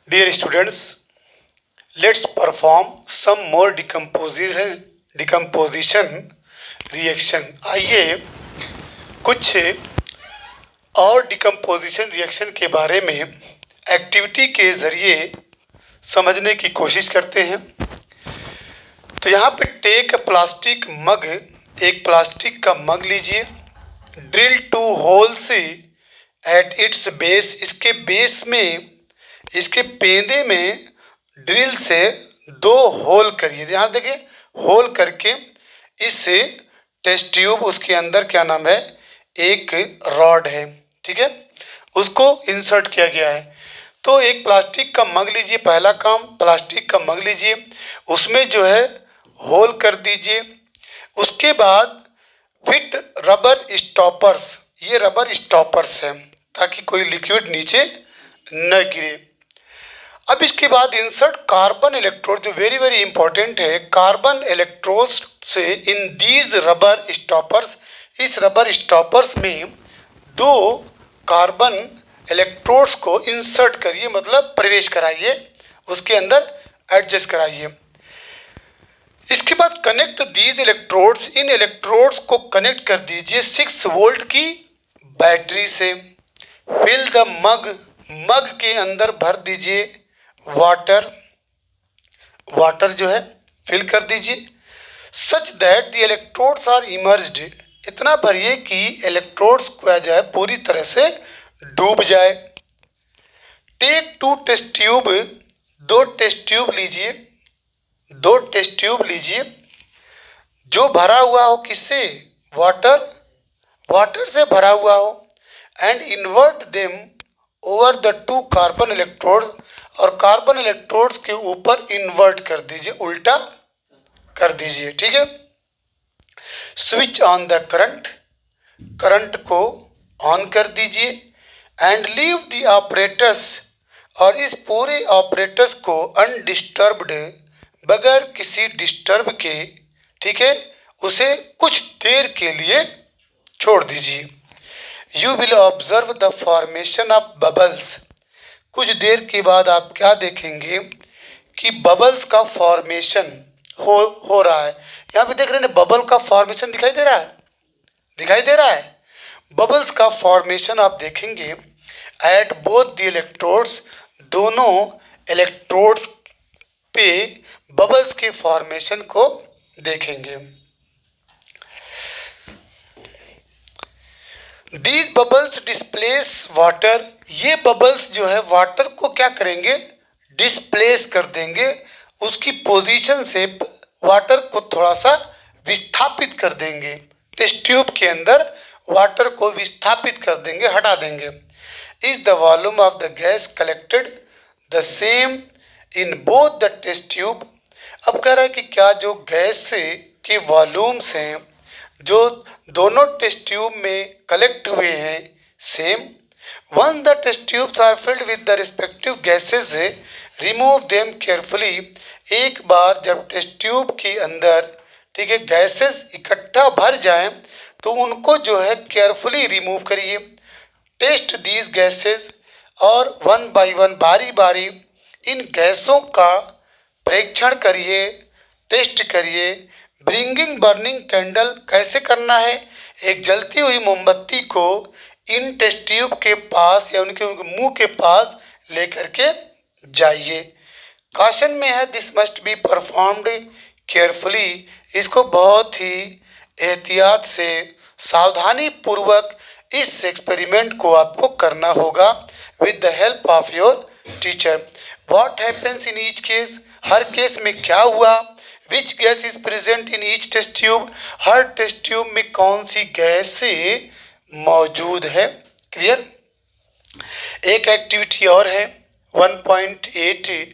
Dear students, let's perform some more decomposition reaction. आइए कुछ और डिकम्पोजिशन रिएक्शन के बारे में एक्टिविटी के ज़रिए समझने की कोशिश करते हैं। तो यहाँ पे टेक प्लास्टिक मग, एक प्लास्टिक का मग लीजिए, drill 2 holes at its base, इसके बेस में, इसके पेंदे में ड्रिल से 2 होल करिए। यहाँ देखिए होल करके इस टेस्ट ट्यूब, उसके अंदर क्या नाम है, एक रॉड है, ठीक है, उसको इंसर्ट किया गया है। तो एक प्लास्टिक का मग लीजिए, पहला काम प्लास्टिक का मग लीजिए, उसमें जो है होल कर दीजिए। उसके बाद फिट रबर स्टॉपर्स, ये रबर स्टॉपर्स हैं ताकि कोई लिक्विड नीचे न गिरे। अब इसके बाद इंसर्ट कार्बन इलेक्ट्रोड, जो वेरी वेरी इंपॉर्टेंट है, कार्बन इलेक्ट्रोड से इन दीज रबर स्टॉपर्स, इस रबर स्टॉपर्स में 2 कार्बन इलेक्ट्रोड्स को इंसर्ट करिए, मतलब प्रवेश कराइए, उसके अंदर एडजस्ट कराइए। इसके बाद connect these electrodes, in electrodes को कनेक्ट कर दीजिए 6 वोल्ट की बैटरी से। फिल द मग, मग के अंदर भर दीजिए वाटर, वाटर जो है फिल कर दीजिए। Such that the electrodes are immersed, इतना भरिए कि इलेक्ट्रोड्स को जो है पूरी तरह से डूब जाए। Take 2 test tube, 2 test tube लीजिए, 2 टेस्ट ट्यूब लीजिए जो भरा हुआ हो, किससे, वाटर, वाटर से भरा हुआ हो, and invert them over the 2 carbon electrode, और कार्बन इलेक्ट्रोड्स के ऊपर इन्वर्ट कर दीजिए, उल्टा कर दीजिए, ठीक है। Switch on the current, current को ऑन कर दीजिए, एंड लीव द ऑपरेटर्स, और इस पूरे ऑपरेटर्स को अनडिस्टर्ब्ड, बगैर किसी डिस्टर्ब के, ठीक है, उसे कुछ देर के लिए छोड़ दीजिए। You will observe the formation of bubbles, कुछ देर के बाद आप क्या देखेंगे कि बबल्स का फॉर्मेशन हो रहा है। यहाँ पे देख रहे हैं बबल का फॉर्मेशन दिखाई दे रहा है, दिखाई दे रहा है। बबल्स का फॉर्मेशन आप देखेंगे एट बोथ द इलेक्ट्रोड्स, दोनों इलेक्ट्रोड्स पे बबल्स के फॉर्मेशन को देखेंगे। दीज बबल्स डिस्प्लेस वाटर, ये बबल्स जो है वाटर को क्या करेंगे, डिस्प्लेस कर देंगे, उसकी पोजीशन से वाटर को थोड़ा सा विस्थापित कर देंगे, टेस्ट ट्यूब के अंदर वाटर को विस्थापित कर देंगे, हटा देंगे। Is the volume of the gas collected the same in both the test tube. अब कह रहा है कि क्या जो गैस से के वॉल्यूम्स हैं जो दोनों टेस्ट ट्यूब में कलेक्ट हुए हैं, same. Once the test tubes are filled with the respective gases, remove them carefully, एक बार जब टेस्ट ट्यूब के अंदर, ठीक है, गैसेस इकट्ठा भर जाएं तो उनको जो है केयरफुली रिमूव करिए। टेस्ट दीज गैसेस, और 1 बाई 1 बारी बारी इन गैसों का परीक्षण करिए, टेस्ट करिए। ब्रिंगिंग बर्निंग कैंडल, कैसे करना है, एक जलती हुई मोमबत्ती को इन टेस्ट ट्यूब के पास या उनके मुंह के पास लेकर के जाइए। कॉशन में है this must be performed carefully, इसको बहुत ही एहतियात से, सावधानी पूर्वक इस एक्सपेरिमेंट को आपको करना होगा with the help of your teacher. What happens in each case, हर केस में क्या हुआ। Which gas is present in each test tube, हर टेस्ट ट्यूब में कौन सी गैस से मौजूद है। क्लियर। एक एक्टिविटी और है 1.8,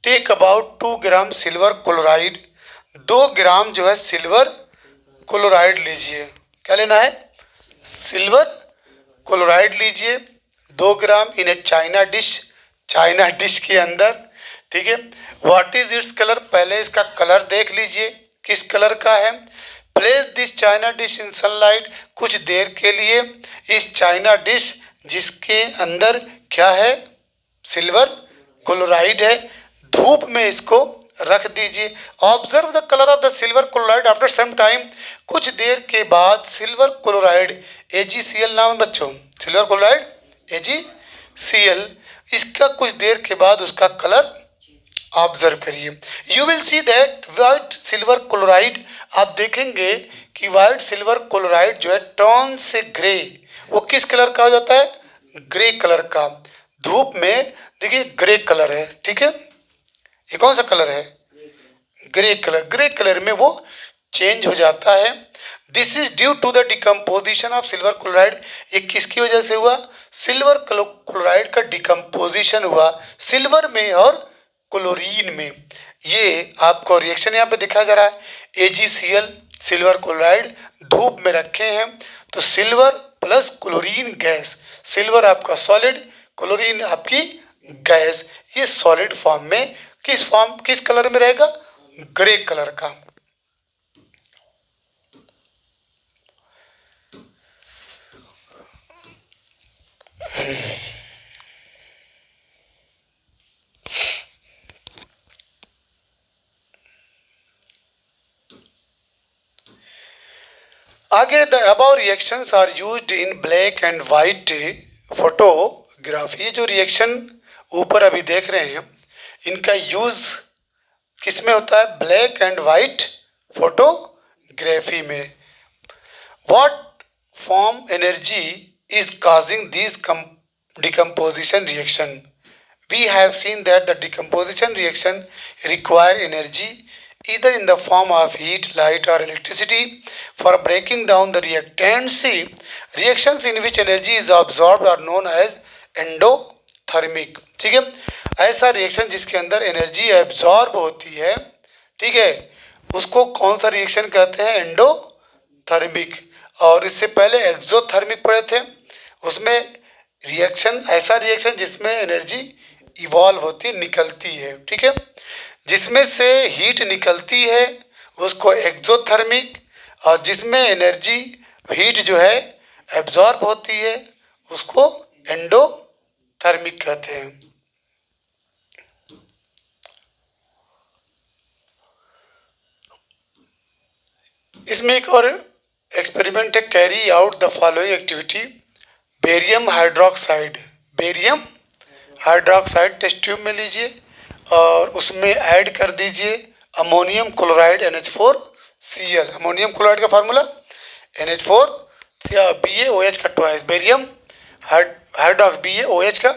take about 2 gram silver chloride, 2 gram जो है सिल्वर क्लोराइड लीजिए। क्या लेना है, सिल्वर क्लोराइड लीजिए 2 ग्राम इन A China dish, China dish के अंदर, ठीक है। व्हाट इज इट्स कलर, पहले इसका कलर देख लीजिए किस कलर का है। Place this China dish in sunlight, कुछ देर के लिए इस चाइना डिश जिसके अंदर क्या है, सिल्वर क्लोराइड है, धूप में इसको रख दीजिए। Observe the colour of the silver chloride after some time, कुछ देर के बाद सिल्वर क्लोराइड AgCl नाम है बच्चों, सिल्वर क्लोराइड AgCl, इसका कुछ देर के बाद उसका कलर ऑब्जर्व करिए। You will see that white silver chloride, आप देखेंगे कि वाइट सिल्वर क्लोराइड जो है टर्न से ग्रे, वो किस कलर का हो जाता है, ग्रे कलर का। धूप में देखिए ग्रे कलर है, ठीक है, ये कौन सा कलर है, ग्रे कलर, ग्रे कलर में वो चेंज हो जाता है। This is due to the decomposition of silver chloride, ये किसकी वजह से हुआ, सिल्वर क्लोराइड का डिकम्पोजिशन हुआ सिल्वर में और क्लोरीन में। ये आपको रिएक्शन यहाँ पे दिखाया जा रहा है, AgCl सिल्वर क्लोराइड धूप में रखे हैं तो silver plus chlorine gas, silver आपका सॉलिड, क्लोरीन आपकी गैस, ये सॉलिड फॉर्म में किस कलर में रहेगा, ग्रे कलर का। आगे the above reactions are used in black and white photography, ये जो रिएक्शन ऊपर अभी देख रहे हैं इनका यूज किस में होता है, ब्लैक एंड वाइट फोटोग्राफी में। What form energy is causing this decomposition reaction? We have seen that the decomposition reaction require energy either in the form of heat, light or electricity for breaking down the reactants. See, reactions in which energy is absorbed are known as endothermic, ठीक है, ऐसा reaction जिसके अंदर energy absorb होती है, ठीक है, उसको कौन सा रिएक्शन कहते हैं, एंडोथर्मिक। और इससे पहले एक्सोथर्मिक पढ़े थे, उसमें रिएक्शन ऐसा रिएक्शन जिसमें एनर्जी इवॉल्व होती निकलती है, ठीक है, जिसमें से हीट निकलती है उसको एक्सोथर्मिक, और जिसमें एनर्जी हीट जो है एब्जॉर्ब होती है उसको एंडोथर्मिक कहते हैं। इसमें एक और एक्सपेरिमेंट है, carry out the following activity, barium hydroxide, barium hydroxide test tube में लीजिए और उसमें ऐड कर दीजिए ammonium chloride NH4Cl, ammonium chloride का फार्मूला NH4 BaOH का ट्वाइस, बेरियम हाइड्रोक्स BaOH का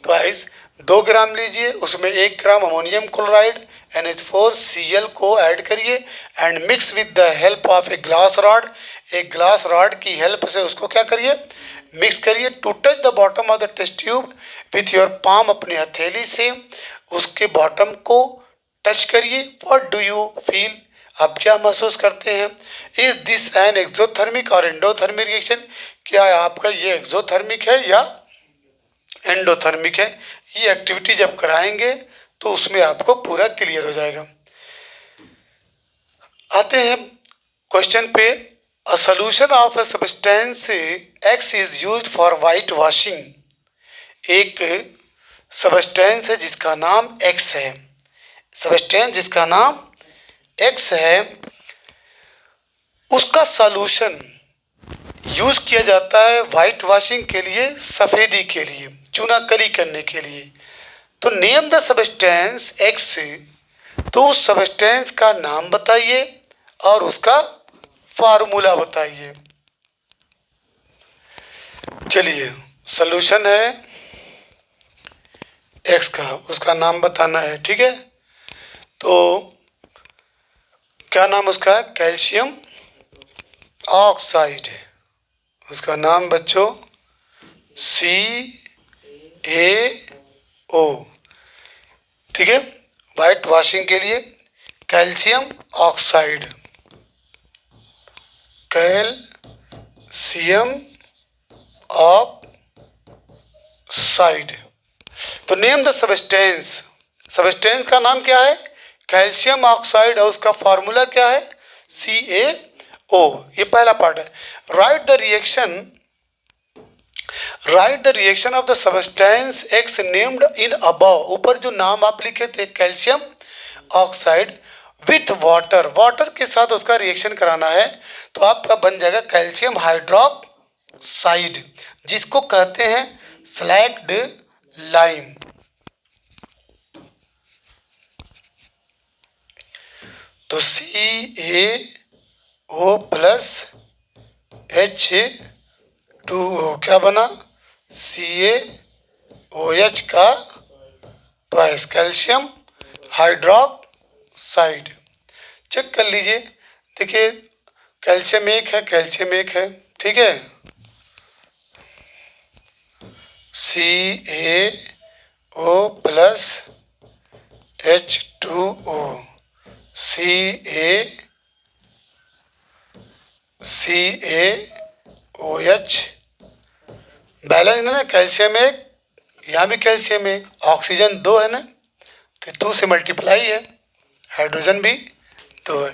ट्वाइस, 2 ग्राम लीजिए, उसमें 1 ग्राम अमोनियम क्लोराइड NH4Cl को ऐड करिए and mix with the help of a glass rod, एक ग्लास रॉड की हेल्प से उसको क्या करिए, मिक्स करिए। To touch the bottom of the test tube with your palm, अपनी हथेली से उसके बॉटम को टच करिए। व्हाट डू यू फील, आप क्या महसूस करते हैं, इज दिस एन एक्सोथर्मिक और एंडोथर्मिक रिएक्शन, क्या आपका ये एक्सोथर्मिक है या एंडोथर्मिक है। ये एक्टिविटी जब कराएंगे तो उसमें आपको पूरा क्लियर हो जाएगा। आते हैं क्वेश्चन पे, a solution of a substance X is used for white washing, एक सब्सटेंस है जिसका नाम X है, सब्सटेंस जिसका नाम X है, उसका सॉल्यूशन यूज किया जाता है वाइट वॉशिंग के लिए, सफ़ेदी के लिए, चूनाकली करने के लिए। तो नेम द सब्सटेंस X, तो उस सब्सटेंस का नाम बताइए और उसका फार्मूला बताइए। चलिए, सॉल्यूशन है X का, उसका नाम बताना है, ठीक है। तो क्या नाम उसका है, कैल्शियम ऑक्साइड, उसका नाम बच्चों CaO, ठीक है, वाइट वॉशिंग के लिए कैल्शियम ऑक्साइड, कैल्शियम ऑक्साइड। तो नेम द सब्सटेंस, सब्सटेंस का नाम क्या है, कैल्शियम ऑक्साइड, और उसका फार्मूला क्या है, CaO। ये पहला पार्ट है। Right the reaction, right the reaction of the substance x named in above, ऊपर जो नाम आप लिखे थे calcium oxide with water, water के साथ उसका रिएक्शन कराना है, तो आपका बन जाएगा कैल्शियम हाइड्रोक्साइड, जिसको कहते हैं स्लैग्ड लाइम। तो CaO प्लस H2O क्या बना, CaOH का ट्वाइस कैल्शियम हाइड्रोक्साइड। चेक कर लीजिए, देखिए कैल्शियम एक है, कैल्शियम एक है, ठीक है, CaO plus H2O, CaOH balance है ना, कैल्शियम एक, यहाँ भी कैल्शियम एक, ऑक्सीजन दो है ना, तो 2 से मल्टीप्लाई है, हाइड्रोजन भी 2 है।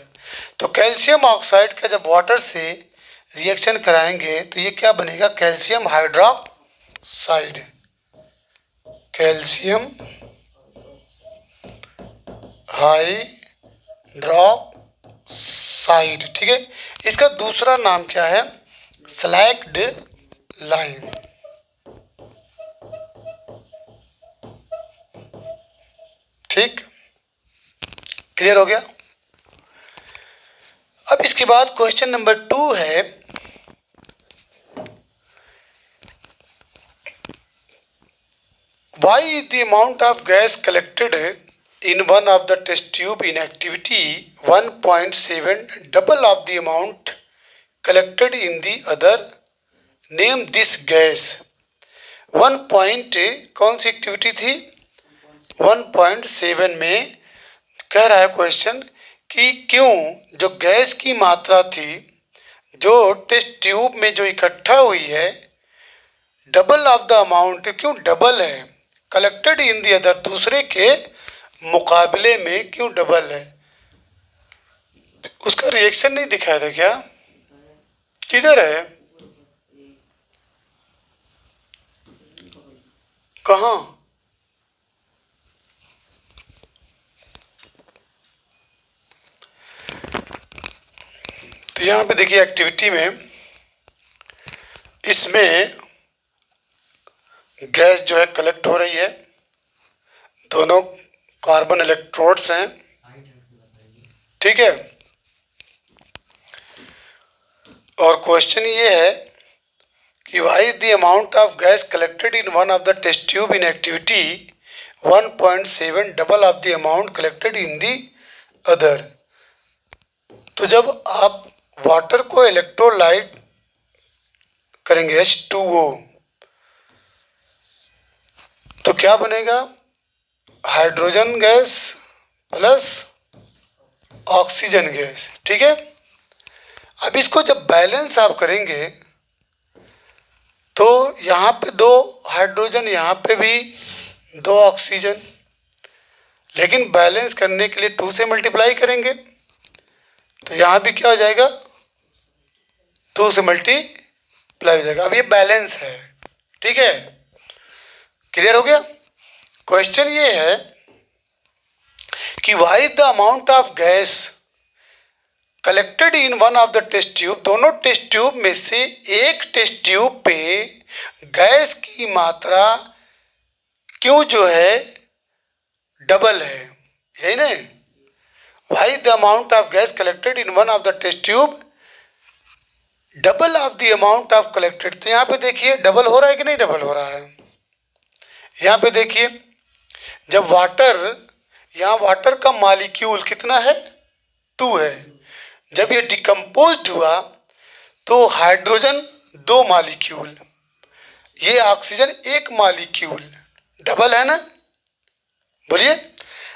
तो कैल्शियम ऑक्साइड का जब वाटर से रिएक्शन कराएंगे तो ये क्या बनेगा, कैल्शियम हाइड्रोक्साइड, कैल्शियम हाइड्रोक्साइड, ठीक है। इसका दूसरा नाम क्या है, स्लैग्ड लाइम। ठीक, क्लियर हो गया। अब इसके बाद क्वेश्चन नंबर 2 है, why is the amount of gas collected in one of the test tube in activity 1.7 double of the amount collected in the other, name this gas। 1 point कौन सी activity थी, 1.7 में कह रहा है क्वेश्चन कि क्यों जो गैस की मात्रा थी जो टेस्ट ट्यूब में जो इकट्ठा हुई है, डबल ऑफ द अमाउंट, क्यों डबल है, कलेक्टेड इन दी अदर, दूसरे के मुकाबले में क्यों डबल है। उसका रिएक्शन नहीं दिखाया था क्या, किधर है, कहाँ, तो यहाँ पे देखिए एक्टिविटी में, इसमें गैस जो है कलेक्ट हो रही है, दोनों कार्बन इलेक्ट्रोड्स हैं, ठीक है। और क्वेश्चन ये है कि why the amount of gas collected in one of the test tube in activity 1.7 double of the amount collected in the other. तो जब आप वाटर को इलेक्ट्रोलाइट करेंगे H2O, तो क्या बनेगा, hydrogen gas plus oxygen gas, ठीक है। अब इसको जब बैलेंस आप करेंगे तो यहाँ पे 2 हाइड्रोजन, यहाँ पे भी 2 ऑक्सीजन, लेकिन बैलेंस करने के लिए 2 से मल्टीप्लाई करेंगे तो यहाँ भी क्या हो जाएगा, 2 से मल्टीप्लाई हो जाएगा। अब ये बैलेंस है, ठीक है, क्लियर हो गया। क्वेश्चन ये है कि why the amount of gas collected in one of the test tube, दोनों टेस्ट ट्यूब में से एक टेस्ट ट्यूब पे गैस की मात्रा क्यों जो है डबल है, यही ना, why the amount of gas collected in one of the test tube double of the amount of collected. तो यहाँ पे देखिए डबल हो रहा है कि नहीं डबल हो रहा है, यहाँ पे देखिए जब वाटर, यहाँ वाटर का मॉलिक्यूल कितना है, 2 है, जब ये डिकम्पोज्ड हुआ तो हाइड्रोजन 2 मॉलिक्यूल, ये ऑक्सीजन 1 मॉलिक्यूल, डबल है ना, बोलिए।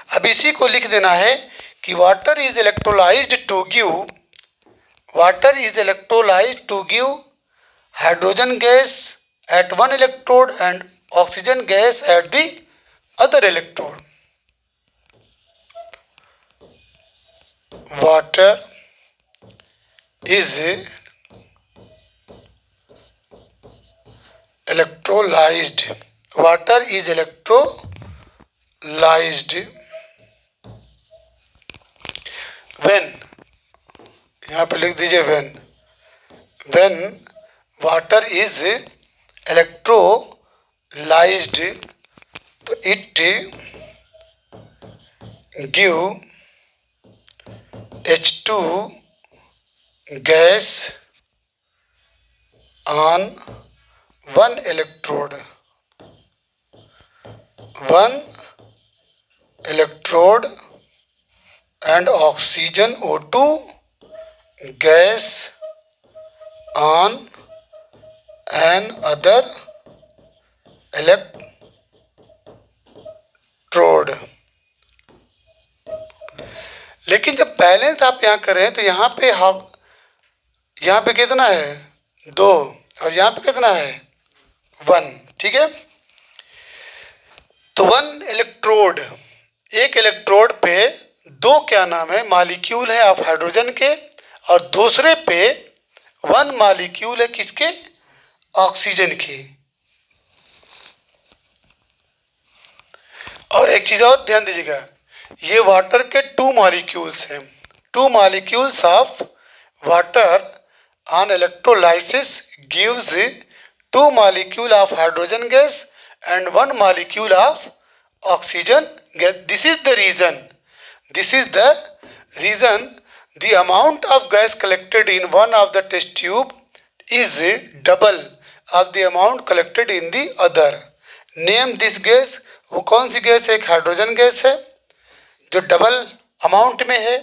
अब इसी को लिख देना है कि water is electrolysed to give, water is electrolysed to give hydrogen gas at 1 electrode and oxygen gas at the other electrode. Water is electrolyzed, water is electrolyzed when, यहाँ पे लिख दीजिए when water is electrolyzed, तो it give H2 gas on one electrode and oxygen O2 gas on another electrode। लेकिन जब balance आप यहाँ करें तो यहाँ पे कितना है 2 और यहाँ पे कितना है 1, ठीक है। तो एक इलेक्ट्रोड पे 2 क्या नाम है मॉलिक्यूल है ऑफ हाइड्रोजन के, और दूसरे पे 1 मॉलिक्यूल है किसके, ऑक्सीजन के। और एक चीज और ध्यान दीजिएगा, ये वाटर के 2 मॉलिक्यूल्स हैं, 2 molecules of water on electrolysis gives 2 molecule of hydrogen gas and 1 molecule of oxygen gas. This is the reason the amount of gas collected in one of the test tube is double of the amount collected in the other. Name this gas। वो कौन सी gas है, एक hydrogen gas है जो double amount में है,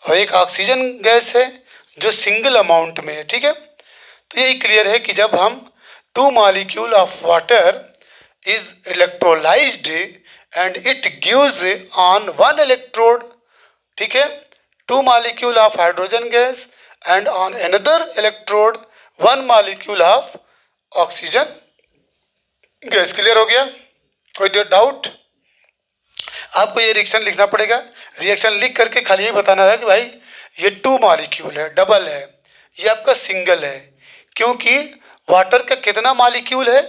और एक ऑक्सीजन गैस है जो सिंगल अमाउंट में है, ठीक है। तो यही क्लियर है कि जब हम 2 molecule of water is electrolysed and it gives on 1 electrode, ठीक है, 2 molecule of hydrogen gas and on another electrode 1 molecule of oxygen gas. Clear हो गया, कोई डाउट? आपको ये रिएक्शन लिखना पड़ेगा, रिएक्शन लिख करके खाली ये बताना है कि भाई ये 2 मॉलिक्यूल है, डबल है, ये आपका सिंगल है, क्योंकि वाटर का कितना मॉलिक्यूल है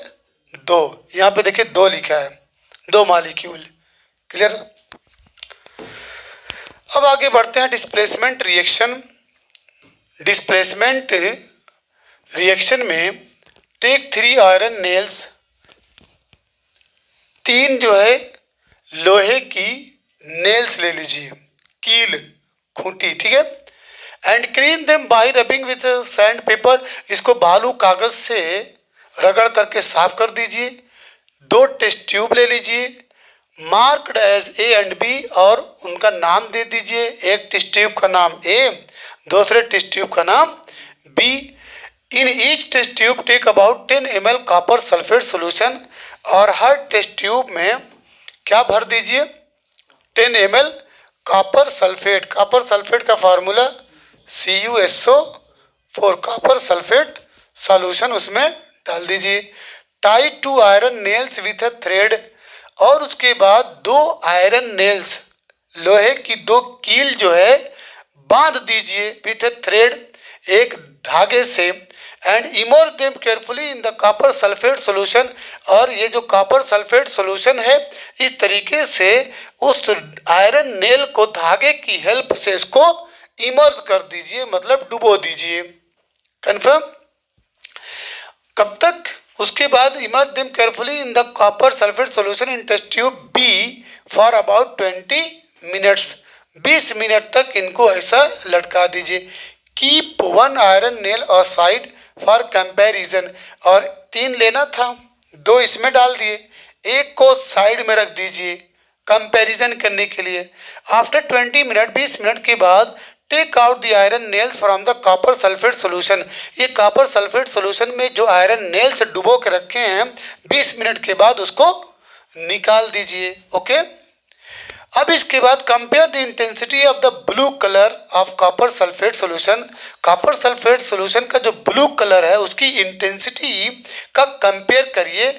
2, यहाँ पे देखिए 2 लिखा है, 2 मॉलिक्यूल। क्लियर? अब आगे बढ़ते हैं डिस्प्लेसमेंट रिएक्शन में टेक 3 आयरन नेल्स, 3 जो है लोहे की नेल्स ले लीजिए, कील खूंटी, ठीक है, and clean them by rubbing with sand paper, इसको बालू कागज से रगड़ करके साफ कर दीजिए। 2 टेस्ट ट्यूब ले लीजिए, marked as A and B, और उनका नाम दे दीजिए, एक टेस्ट ट्यूब का नाम ए, दूसरे टेस्ट ट्यूब का नाम B. In each test tube take about 10 ml copper sulphate solution, और हर टेस्ट ट्यूब में क्या भर दीजिए 10 ml copper sulphate. Copper sulphate का formula CuSO4, copper sulphate solution उसमें डाल दीजिए। Tie 2 iron nails with a thread, और उसके बाद 2 आयरन नेल्स लोहे की 2 कील जो है बांध दीजिए विथ अ थ्रेड, एक धागे से, and emerge them carefully in the copper sulphate solution, और ये जो कॉपर सल्फेट सोल्यूशन है इस तरीके से उस आयरन नेल को धागे की हेल्प से इसको इमर्ज कर दीजिए, मतलब डुबो दीजिए। कंफर्म? कब तक? उसके बाद immerse them carefully in the copper sulphate solution in test tube B for about 20 minutes, 20 minute तक इनको ऐसा लटका दीजिए। Keep 1 iron nail aside for comparison, और 3 लेना था, 2 इसमें डाल दिए, एक को साइड में रख दीजिए कंपैरिजन करने के लिए। आफ्टर 20 मिनट, 20 मिनट के बाद take out the iron nails from the copper sulphate solution, ये कॉपर सल्फेट सोल्यूशन में जो आयरन नेल्स डुबो के रखे हैं 20 मिनट के बाद उसको निकाल दीजिए। ओके, अब इसके बाद compare the intensity of the blue colour of copper sulphate solution. Copper sulphate solution का जो ब्लू कलर है उसकी इंटेंसिटी का कंपेयर करिए,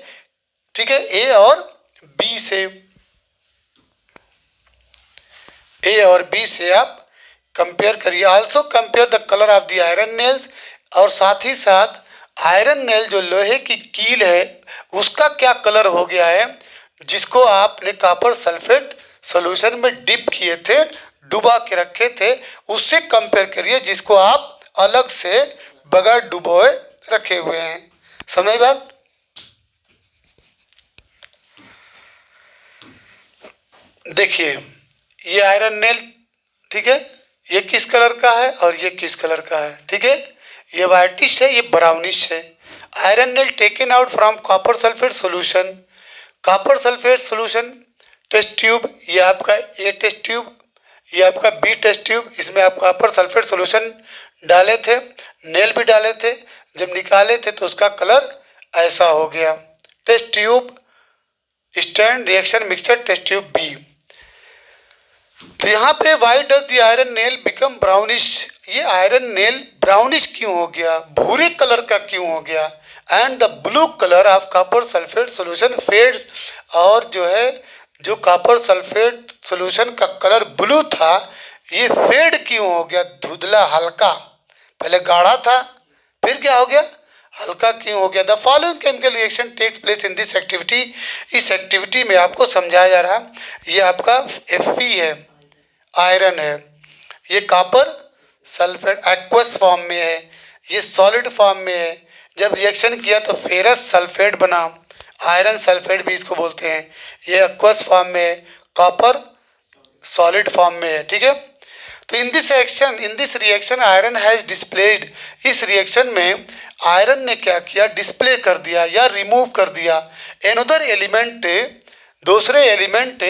ठीक है, ए और बी से, ए और बी से आप कंपेयर करिए। Also compare the colour of the iron nails, और साथ ही साथ आयरन नेल जो लोहे की कील है उसका क्या कलर हो गया है, जिसको आपने कॉपर सल्फेट सॉल्यूशन में डिप किए थे, डुबा के रखे थे, उससे कंपेयर करिए जिसको आप अलग से बगैर डुबोए रखे हुए हैं। समझ बात? देखिए ये आयरन नेल, ठीक है, ये किस कलर का है और ये किस कलर का है, ठीक है, ये वाइटिश है, ये ब्राउनिश है। Iron nail taken out from copper sulphate solution, copper sulphate solution test tube, ये आपका ए टेस्ट ट्यूब, ये आपका बी टेस्ट ट्यूब, इसमें आप कॉपर सल्फेट सॉल्यूशन डाले थे, नेल भी डाले थे, जब निकाले थे तो उसका कलर ऐसा हो गया। Test tube stand reaction mixture test tube B. तो यहाँ पे why does the iron nail become brownish, ये आयरन नेल ब्राउनिश क्यों हो गया, भूरे कलर का क्यों हो गया। And the blue colour of copper sulphate solution fades, और जो है जो कॉपर सल्फेट सॉल्यूशन का कलर ब्लू था ये फेड क्यों हो गया, धुंधला हल्का, पहले गाढ़ा था फिर क्या हो गया, हल्का क्यों हो गया। The following chemical reaction takes place in this activity, इस एक्टिविटी में आपको समझाया जा रहा, ये आपका Fe है, आयरन है, ये कॉपर सल्फेट एक्वस फॉर्म में है, ये सॉलिड फॉर्म में है, जब रिएक्शन किया तो फेरस सल्फेट बना, आयरन सल्फेट भी इसको बोलते हैं, ये एक्वस फॉर्म में है, कॉपर सॉलिड फॉर्म में है, ठीक है। तो in this reaction iron has displayed, इस रिएक्शन में आयरन ने क्या किया, डिस्प्ले कर दिया या रिमूव कर दिया एनदर एलिमेंट, दूसरे एलिमेंट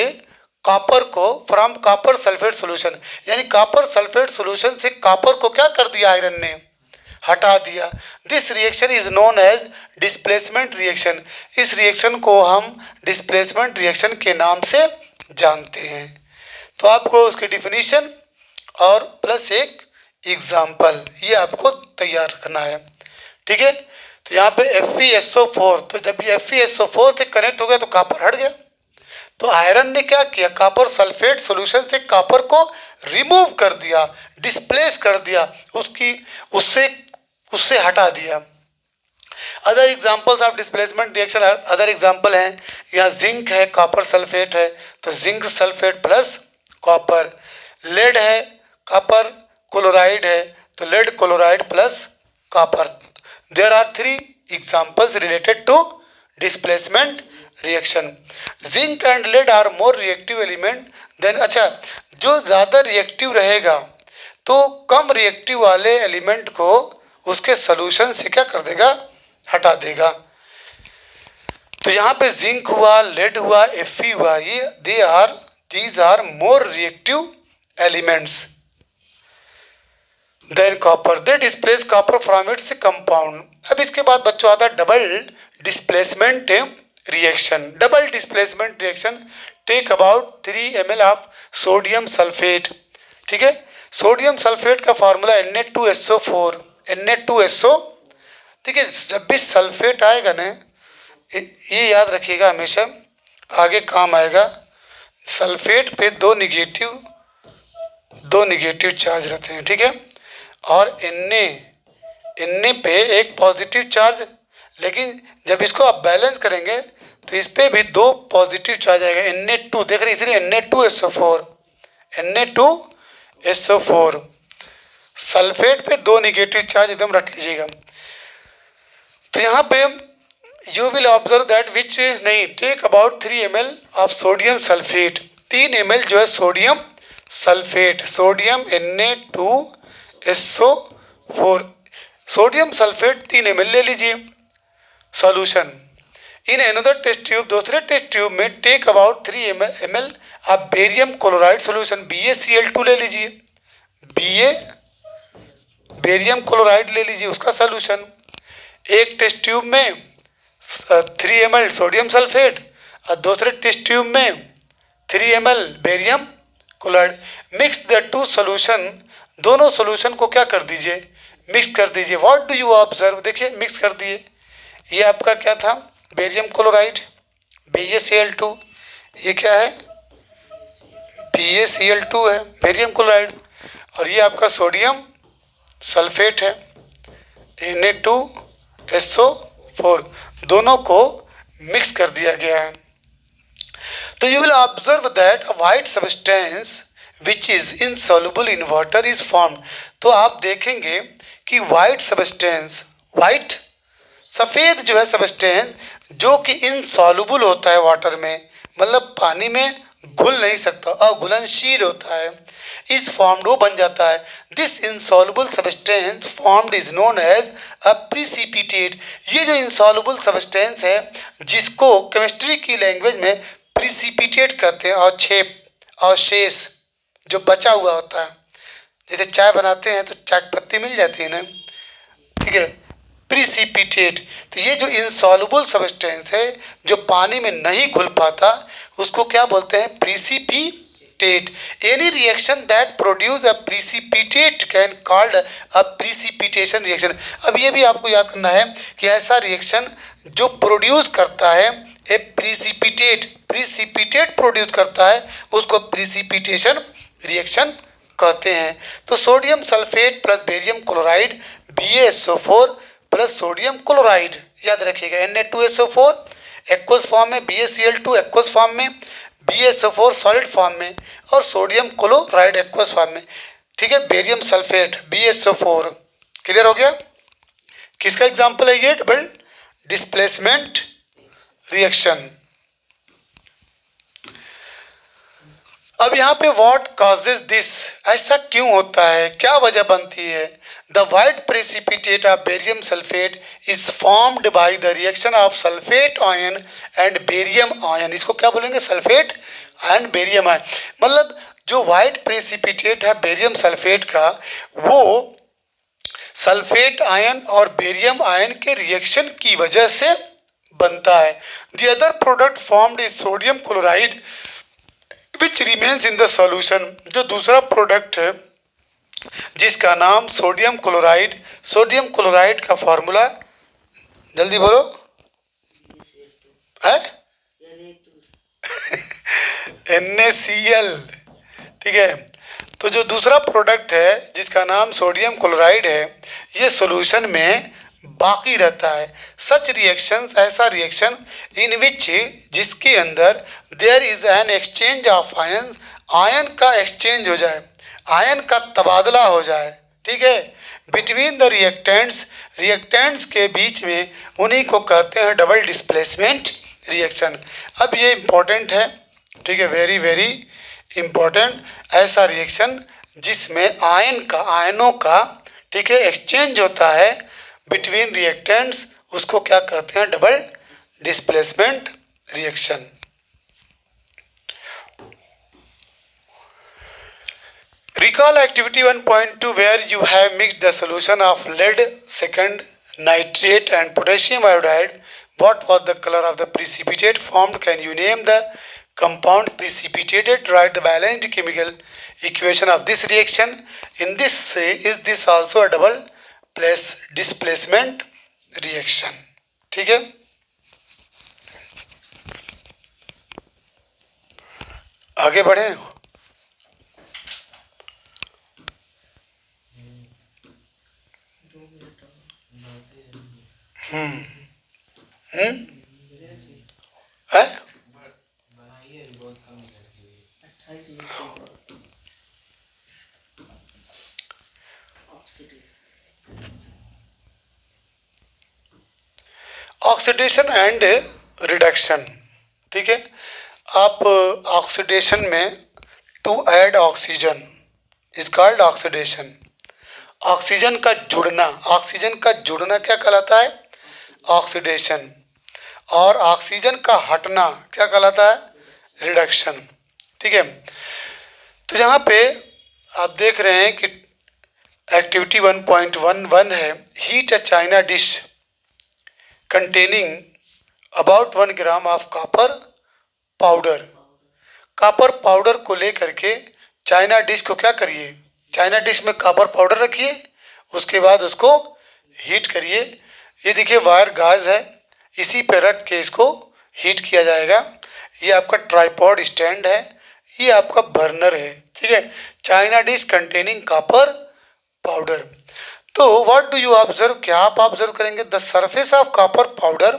कॉपर को फ्रॉम कॉपर सल्फेट सॉल्यूशन, यानी कॉपर सल्फेट सॉल्यूशन से कॉपर को क्या कर दिया, आयरन ने हटा दिया। This reaction is known as displacement reaction, इस रिएक्शन को हम डिस्प्लेसमेंट रिएक्शन के नाम से जानते हैं। तो आपको उसकी डिफिनीशन और प्लस एक एग्जाम्पल ये आपको तैयार रखना है, ठीक है। तो यहाँ पे FeSO4, तो जब ये FeSO4 से कनेक्ट हो गया तो कॉपर हट गया, तो आयरन ने क्या किया, कॉपर सल्फेट सॉल्यूशन से कॉपर को रिमूव कर दिया, डिस्प्लेस कर दिया, उससे हटा दिया। Other examples of displacement reaction, other example हैं, यहाँ जिंक है, कॉपर सल्फेट है तो zinc sulphate plus copper, lead है, कॉपर क्लोराइड है तो lead chloride plus copper. There are 3 examples related to displacement reaction. Zinc and lead are more reactive element than, अच्छा जो ज़्यादा रिएक्टिव रहेगा तो कम रिएक्टिव वाले एलिमेंट को उसके सोल्यूशन से क्या कर देगा, हटा देगा। तो यहाँ पे जिंक हुआ, लेड हुआ, Fe हुआ, ये these are more reactive elements than copper, they displace copper from its compound. अब इसके बाद बच्चों आता है double displacement reaction. Double displacement reaction take about 3 ml of sodium sulphate, ठीक है। सोडियम सल्फेट का फार्मूला Na2SO4, Na2SO, ठीक है। जब भी सल्फेट आएगा ना, ये याद रखिएगा हमेशा, आगे काम आएगा। सल्फेट पे दो निगेटिव चार्ज रहते हैं, ठीक है, और Na पे एक पॉजिटिव चार्ज, लेकिन जब इसको आप बैलेंस करेंगे तो इस पे भी 2 पॉजिटिव चार्ज आएगा, Na2, देख रहे इसलिए Na2SO4, Na2SO4। सल्फेट पे 2 निगेटिव चार्ज एकदम रख लीजिएगा। तो यहाँ पे you will observe that which नहीं, take about 3 ml of sodium sulphate, 3 ml जो है sodium sulphate, sodium Na2SO4, sodium sulphate 3 ml ले लीजिए solution. In another test tube, दूसरे टेस्ट ट्यूब में take about 3 ml of barium chloride solution, BaCl2 ले लीजिए, barium chloride ले लीजिए उसका सॉल्यूशन। एक टेस्ट ट्यूब में 3 ml सोडियम सल्फेट और दूसरे टेस्ट ट्यूब में 3 ml barium chloride. Mix the 2 solution, दोनों सॉल्यूशन को क्या कर दीजिए, मिक्स कर दीजिए। व्हाट डू यू ऑब्जर्व, देखिए मिक्स कर दिए, ये आपका क्या था, बेरियम क्लोराइड BaCl2, ये क्या है, BaCl2 है, बेरियम क्लोराइड, और ये आपका सोडियम सल्फेट है Na2 SO4 दोनों को मिक्स कर दिया गया है। तो you will observe that a white substance which is insoluble in water is formed. तो आप देखेंगे कि वाइट सब्सटेंस, वाइट सफ़ेद जो है सब्सटेंस जो कि इनसॉल्युबल होता है वाटर में, मतलब पानी में घुल नहीं सकता, अघुलनशील होता है, इज फॉर्म्ड वो बन जाता है। This insoluble substance formed is known as a precipitate. ये जो इनसॉल्युबल सब्सटेंस है जिसको केमिस्ट्री की लैंग्वेज में प्रिसिपिटेट कहते हैं, और शेष जो बचा हुआ होता है, जैसे चाय बनाते हैं तो चाय पत्ती मिल जाती है ना, ठीक है, प्रिसिपिटेट। तो ये जो इनसॉल्युबल सब्सटेंस है जो पानी में नहीं घुल पाता उसको क्या बोलते हैं, precipitate. Any reaction that produce a precipitate can called a precipitation reaction. अब ये भी आपको याद करना है कि ऐसा रिएक्शन जो प्रोड्यूस करता है ए प्रिसिपिटेट प्रोड्यूस करता है उसको प्रिसिपिटेशन रिएक्शन कहते हैं। तो sodium sulphate plus barium chloride BaSO4 plus sodium chloride, याद रखिएगा Na2SO4 एक्वस फॉर्म में, BaCl2 एक्वस फॉर्म में, BaSO4 सॉलिड फॉर्म में और सोडियम क्लोराइड एक्वस फॉर्म में, ठीक है। बेरियम सल्फेट BaSO4 क्लियर हो गया। किसका एग्जाम्पल है ये, डबल डिस्प्लेसमेंट रिएक्शन। अब यहाँ पे व्हाट कॉजेज दिस, ऐसा क्यों होता है, क्या वजह बनती है। The white precipitate of barium sulphate is formed by the reaction of sulphate ion and barium ion. इसको क्या बोलेंगे, सल्फेट एंड बेरियम आयन। मतलब जो वाइट प्रेसिपिटेट है बेरियम सल्फेट का, वो सल्फेट आयन और बेरियम आयन के रिएक्शन की वजह से बनता है। The other product formed is sodium chloride which remains in the solution. जो दूसरा प्रोडक्ट है जिसका नाम सोडियम क्लोराइड का फॉर्मूला, जल्दी बोलो, है NaCl, ठीक है। तो जो दूसरा प्रोडक्ट है जिसका नाम सोडियम क्लोराइड है ये सॉल्यूशन में बाकी रहता है। सच रिएक्शंस, ऐसा रिएक्शन इन विच, जिसके अंदर there is an exchange of ion, ion का एक्सचेंज हो जाए, आयन का तबादला हो जाए, ठीक है, बिटवीन द रिएक्टेंट्स के बीच में, उन्हीं को कहते हैं डबल डिस्प्लेसमेंट रिएक्शन। अब ये इम्पोर्टेंट है, ठीक है, वेरी वेरी इम्पोर्टेंट। ऐसा रिएक्शन जिसमें आयनों का, ठीक है, एक्सचेंज होता है बिटवीन रिएक्टेंट्स, उसको क्या कहते हैं, double displacement reaction. Recall activity 1.2 where you have mixed the solution of lead second nitrate and potassium iodide. What was the color of the precipitate formed? Can you name the compound precipitated? Write the balanced chemical equation of this reaction. In this, is this also a double displacement reaction? ठीक है, आगे बढ़े। है oxidation and reduction, ठीक है। आप oxidation में to add oxygen is called oxidation. Oxygen का जुड़ना क्या कहलाता है, ऑक्सीडेशन। और ऑक्सीजन का हटना क्या कहलाता है, रिडक्शन, ठीक है। तो यहाँ पे आप देख रहे हैं कि एक्टिविटी 1.11 है, heat a China dish containing about 1 gram of copper powder. Copper powder को लेकर के चाइना डिश को क्या करिए, चाइना डिश में कॉपर पाउडर रखिए, उसके बाद उसको हीट करिए। ये देखिए वायर गाज है, इसी पे रख के इसको हीट किया जाएगा। ये आपका ट्राइपॉड स्टैंड है, ये आपका बर्नर है, ठीक है। China dish containing copper powder. तो व्हाट डू यू ऑब्जर्व, क्या आप ऑब्जर्व करेंगे, the surface of copper powder,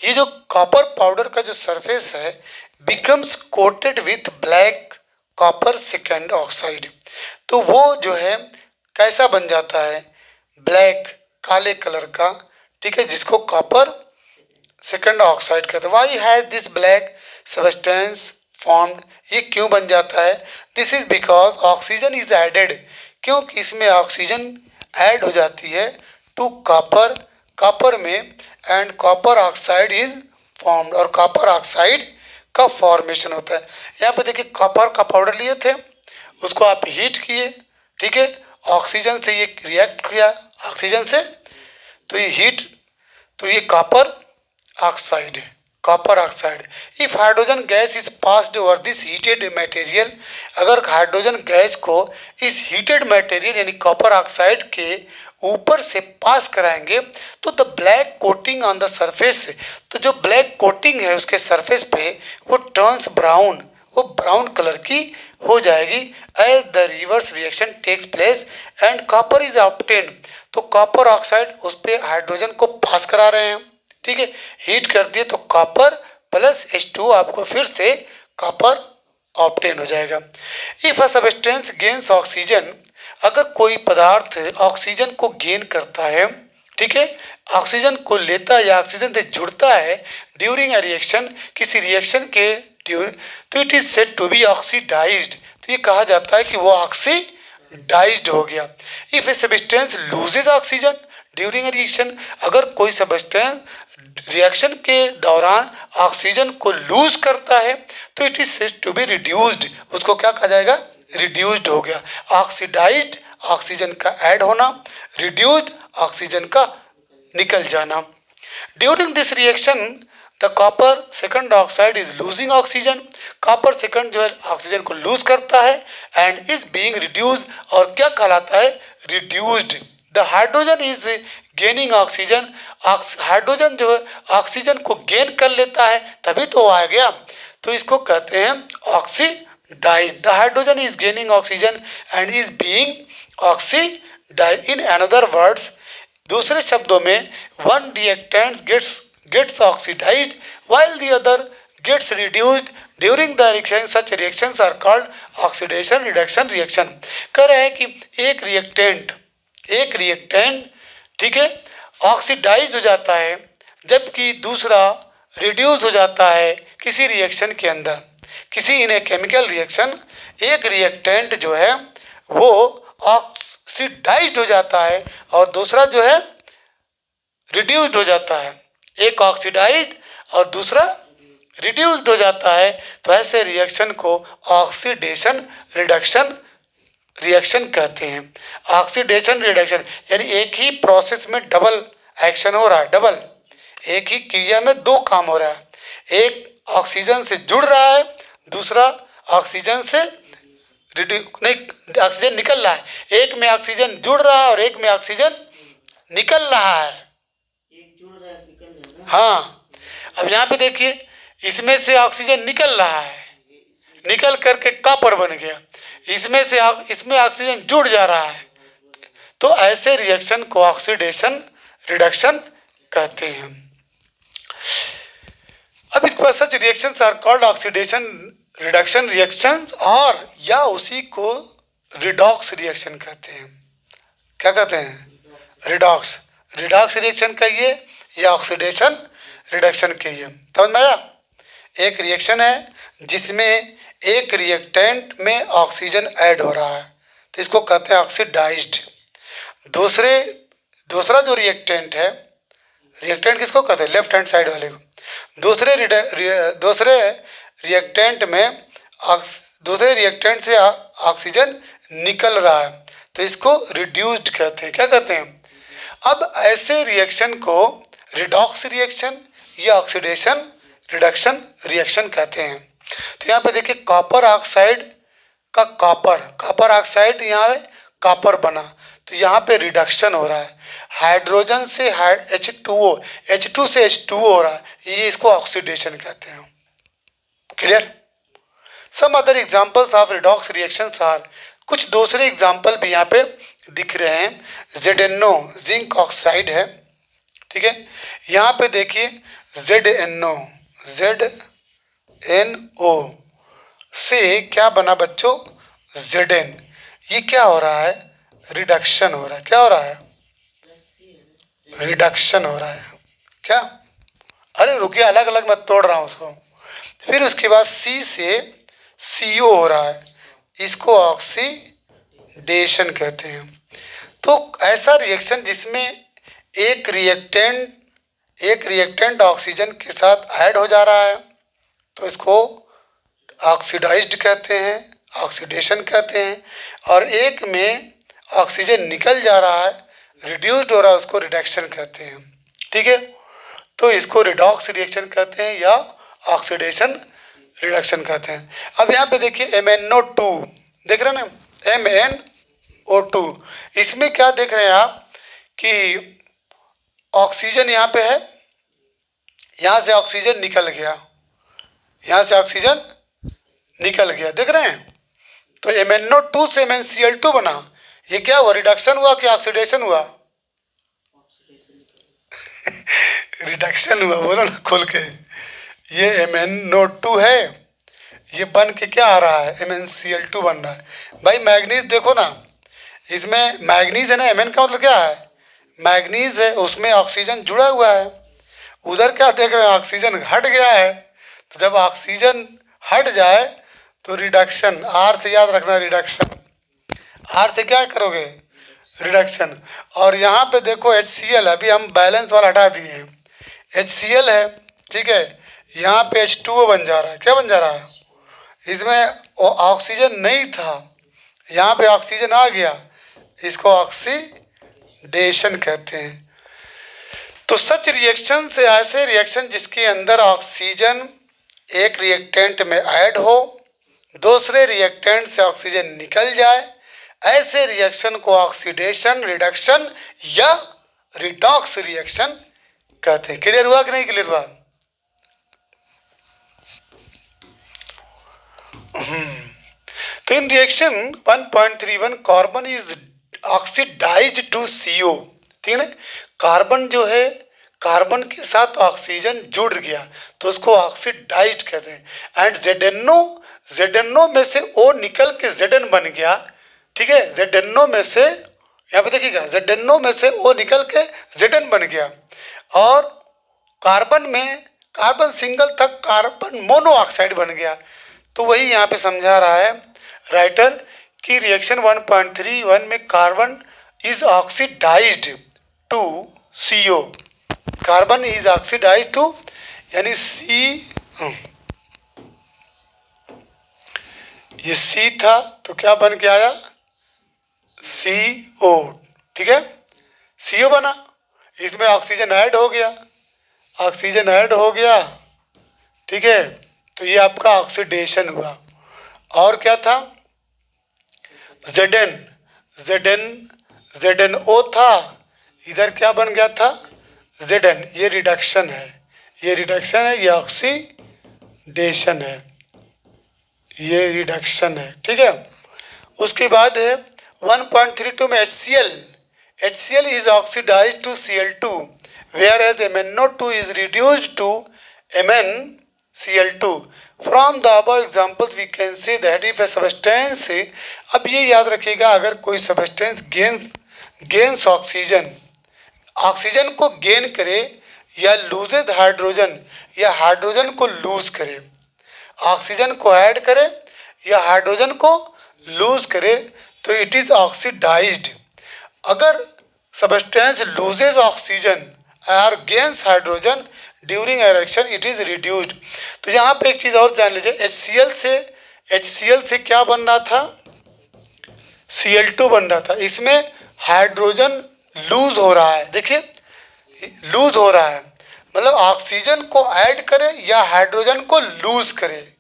ये जो कॉपर पाउडर का जो सरफेस है becomes coated with black copper second oxide, तो वो जो है कैसा बन जाता है, ब्लैक काले कलर का, ठीक है, जिसको कॉपर सेकेंड ऑक्साइड कहते हैं। Why has this black substance formed, ये क्यों बन जाता है, this is because oxygen is added, क्योंकि इसमें ऑक्सीजन ऐड हो जाती है टू कॉपर, कॉपर में, and copper oxide is formed, और कॉपर ऑक्साइड का फॉर्मेशन होता है। यहाँ पे देखिए कॉपर का पाउडर लिए थे, उसको आप हीट किए, ठीक है, ऑक्सीजन से ये रिएक्ट किया ऑक्सीजन से, तो ये हीट, तो ये कॉपर ऑक्साइड है, copper oxide. If hydrogen gas is passed over this heated material, अगर हाइड्रोजन गैस को इस हीटेड मटेरियल यानी कॉपर ऑक्साइड के ऊपर से पास कराएंगे तो the black coating on the surface, तो जो ब्लैक कोटिंग है उसके सरफेस पे वो टर्न्स ब्राउन, वो ब्राउन कलर की हो जाएगी। As the reverse reaction takes place and copper is obtained, तो कॉपर ऑक्साइड उस पर हाइड्रोजन को पास करा रहे हैं, ठीक है, हीट कर दिए तो कॉपर प्लस H2 आपको फिर से कॉपर ऑब्टेन हो जाएगा। If a substance gains oxygen, अगर कोई पदार्थ ऑक्सीजन को गेन करता है, ठीक है, ऑक्सीजन को लेता है या ऑक्सीजन से जुड़ता है ड्यूरिंग अ रिएक्शन, किसी रिएक्शन के ड्यूरिंग, तो it is said to be oxidised, तो ये कहा जाता है कि वो ऑक्सीडाइज्ड हो गया। If A substance loses oxygen during reaction, अगर कोई सबस्टेंस रिएक्शन के दौरान ऑक्सीजन को लूज करता है तो it is said to be reduced, उसको क्या कहा जाएगा, रिड्यूस्ड हो गया। ऑक्सीडाइज्ड ऑक्सीजन का ऐड होना, रिड्यूस्ड ऑक्सीजन का निकल जाना। During this reaction the copper second oxide is losing oxygen, copper second जो है ऑक्सीजन को लूज करता है एंड इज बीइंग रिड्यूस्ड, और क्या कहलाता है, reduced. The hydrogen is gaining oxygen, hydrogen जो है ऑक्सीजन को गेन कर लेता है तभी तो आ गया, तो इसको कहते हैं oxidise. The hydrogen is gaining oxygen and is being oxidise. In another words, दूसरे शब्दों में, one reactant gets oxidised while the other gets reduced during the reaction, such reactions are called oxidation reduction reaction. कह रहे हैं कि एक reactant ठीक है ऑक्सीडाइज हो जाता है जबकि दूसरा रिड्यूस हो जाता है किसी रिएक्शन के अंदर, किसी इन ए केमिकल रिएक्शन एक रिएक्टेंट जो है वो ऑक्सीडाइज्ड हो जाता है और दूसरा जो है रिड्यूस्ड हो जाता है, एक ऑक्सीडाइज्ड और दूसरा रिड्यूस्ड हो जाता है। तो ऐसे रिएक्शन को ऑक्सीडेशन रिडक्शन रिएक्शन कहते हैं। ऑक्सीडेशन रिडक्शन यानी एक ही प्रोसेस में डबल एक्शन हो रहा है, डबल एक ही क्रिया में दो काम हो रहा है, एक ऑक्सीजन से जुड़ रहा है, दूसरा ऑक्सीजन से नहीं ऑक्सीजन निकल रहा है, एक में ऑक्सीजन जुड़ रहा है और एक में ऑक्सीजन निकल रहा है। हाँ, अब यहाँ पे देखिए इसमें से ऑक्सीजन निकल रहा है, निकल करके कॉपर बन गया, इसमें ऑक्सीजन जुड़ जा रहा है, तो ऐसे रिएक्शन को ऑक्सीडेशन रिडक्शन कहते हैं। अब इस पर such reactions are called oxidation reduction reactions और या उसी को रिडॉक्स रिएक्शन कहते हैं। क्या कहते हैं, रिडॉक्स, रिडॉक्स रिएक्शन कहिए या ऑक्सीडेशन रिडक्शन कहिए। समझ में आया, एक रिएक्शन है जिसमें एक रिएक्टेंट में ऑक्सीजन ऐड हो रहा है तो इसको कहते हैं ऑक्सीडाइज्ड। दूसरा जो रिएक्टेंट है, रिएक्टेंट किसको कहते हैं, लेफ्ट हैंड साइड वाले को, दूसरे रिएक्टेंट से ऑक्सीजन निकल रहा है तो इसको रिड्यूस्ड कहते हैं। क्या कहते हैं, अब ऐसे रिएक्शन को रिडॉक्स रिएक्शन या ऑक्सीडेशन रिडक्शन रिएक्शन कहते हैं। तो यहाँ पे देखिए कॉपर ऑक्साइड का कॉपर ऑक्साइड यहाँ पे कॉपर बना तो यहाँ पे रिडक्शन हो रहा है, हाइड्रोजन से H2 से H2O हो रहा है, ये इसको ऑक्सीडेशन कहते हैं। Clear. Some other examples of redox reactions are, कुछ दूसरे एग्जाम्पल भी यहाँ पे दिख रहे हैं। ZnO जिंक ऑक्साइड है, ठीक है। यहाँ पे देखिए ZnO से क्या बना बच्चों, Zn। ये क्या हो रहा है, रिडक्शन हो रहा है। क्या हो रहा है, रिडक्शन हो रहा है। क्या, अरे रुकिए, अलग अलग मत तोड़ रहा हूँ उसको। फिर उसके बाद C से CO हो रहा है, इसको ऑक्सीडेशन कहते हैं। तो ऐसा रिएक्शन जिसमें एक रिएक्टेंट ऑक्सीजन के साथ ऐड हो जा रहा है तो इसको ऑक्सीडाइज्ड कहते हैं, ऑक्सीडेशन कहते हैं। और एक में ऑक्सीजन निकल जा रहा है, रिड्यूस्ड हो रहा है, उसको रिडक्शन कहते हैं, ठीक है। तो इसको रिडॉक्स रिएक्शन कहते हैं या ऑक्सीडेशन रिडक्शन कहते हैं। अब यहाँ पे देखिए MnO2 देख रहे हैं ना, MnO2, इसमें क्या देख रहे हैं आप कि ऑक्सीजन यहाँ पे है, यहाँ से ऑक्सीजन निकल गया, यहाँ से ऑक्सीजन निकल गया, देख रहे हैं। तो MnO2 से MnCl2 बना। ये क्या हुआ, रिडक्शन हुआ कि ऑक्सीडेशन हुआ? रिडक्शन हुआ, बोलो ना खोल के। ये MnO2 है, ये बन के क्या आ रहा है, MnCl2 बन रहा है। भाई मैग्नीज देखो ना, इसमें मैग्नीज है ना, Mn का मतलब क्या है, मैग्नीज है, उसमें ऑक्सीजन जुड़ा हुआ है। उधर क्या देख रहे हैं, ऑक्सीजन हट गया है। तो जब ऑक्सीजन हट जाए तो रिडक्शन, R से याद रखना, रिडक्शन, R से क्या करोगे, रिडक्शन। और यहाँ पे देखो HCl, अभी हम बैलेंस वाला हटा दिए हैं, HCl है, ठीक है। यहाँ पे H2O बन जा रहा है। क्या बन जा रहा है, इसमें ऑक्सीजन नहीं था, यहाँ पे ऑक्सीजन आ गया, इसको ऑक्सीडेशन कहते हैं। तो सच रिएक्शन से ऐसे रिएक्शन जिसके अंदर ऑक्सीजन एक रिएक्टेंट में ऐड हो, दूसरे रिएक्टेंट से ऑक्सीजन निकल जाए, ऐसे रिएक्शन को ऑक्सीडेशन, रिडक्शन या रिडॉक्स रिएक्शन कहते हैं। क्लियर हुआ कि नहीं क्लियर हुआ? तो इन reaction 1.31 carbon is oxidised to CO, ठीक है ना। कार्बन जो है, कार्बन के साथ ऑक्सीजन जुड़ गया तो उसको ऑक्सीडाइज्ड कहते हैं। एंड ZnO में से O निकल के Zn बन गया, ठीक है। ZnO में से, यहाँ पे देखिएगा, ZnO में से O निकल के Zn बन गया। और कार्बन में, कार्बन सिंगल था, कार्बन मोनोऑक्साइड बन गया। तो वही यहाँ पे समझा रहा है राइटर कि रिएक्शन 1.31 में carbon is oxidised to CO, carbon is oxidised to, यानी ये C था तो क्या बन के आया, CO, ठीक है, CO बना, इसमें ऑक्सीजन ऐड हो गया, ऑक्सीजन ऐड हो गया, ठीक है। तो ये आपका ऑक्सीडेशन हुआ। और क्या था, ZnO था, इधर क्या बन गया था, Zn। ये रिडक्शन है, ये रिडक्शन है, ये ऑक्सीडेशन है, ये रिडक्शन है, ठीक है। उसके बाद है 1.32 में HCl is oxidized to Cl2 whereas MnO2 is reduced to MnCl2. From the above examples we can say that if a substance, अब ये याद रखिएगा, अगर कोई substance gains ऑक्सीजन को गेन करे या लूजेज हाइड्रोजन, या हाइड्रोजन को लूज करे, ऑक्सीजन को ऐड करे या हाइड्रोजन को लूज करे, तो इट इज ऑक्सीडाइज्ड। अगर सबस्टेंस लूजेज ऑक्सीजन और gains hydrogen during reaction it is reduced. तो यहाँ पे एक चीज़ और जान लीजिए, HCl से क्या बन रहा था, Cl2 बन रहा था। इसमें हाइड्रोजन लूज हो रहा है, देखिए लूज हो रहा है, मतलब ऑक्सीजन को ऐड करे या हाइड्रोजन को लूज करे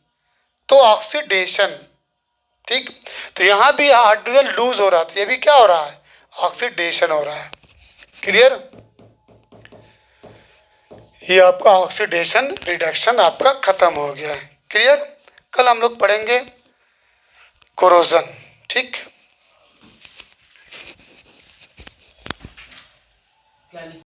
तो ऑक्सीडेशन, ठीक। तो यहाँ भी हाइड्रोजन लूज हो रहा है, तो ये भी क्या हो रहा है, ऑक्सीडेशन हो रहा है। क्लियर? ये आपका ऑक्सीडेशन रिडक्शन आपका खत्म हो गया है। क्लियर? कल हम लोग पढ़ेंगे कोरोजन, ठीक। क्या लिख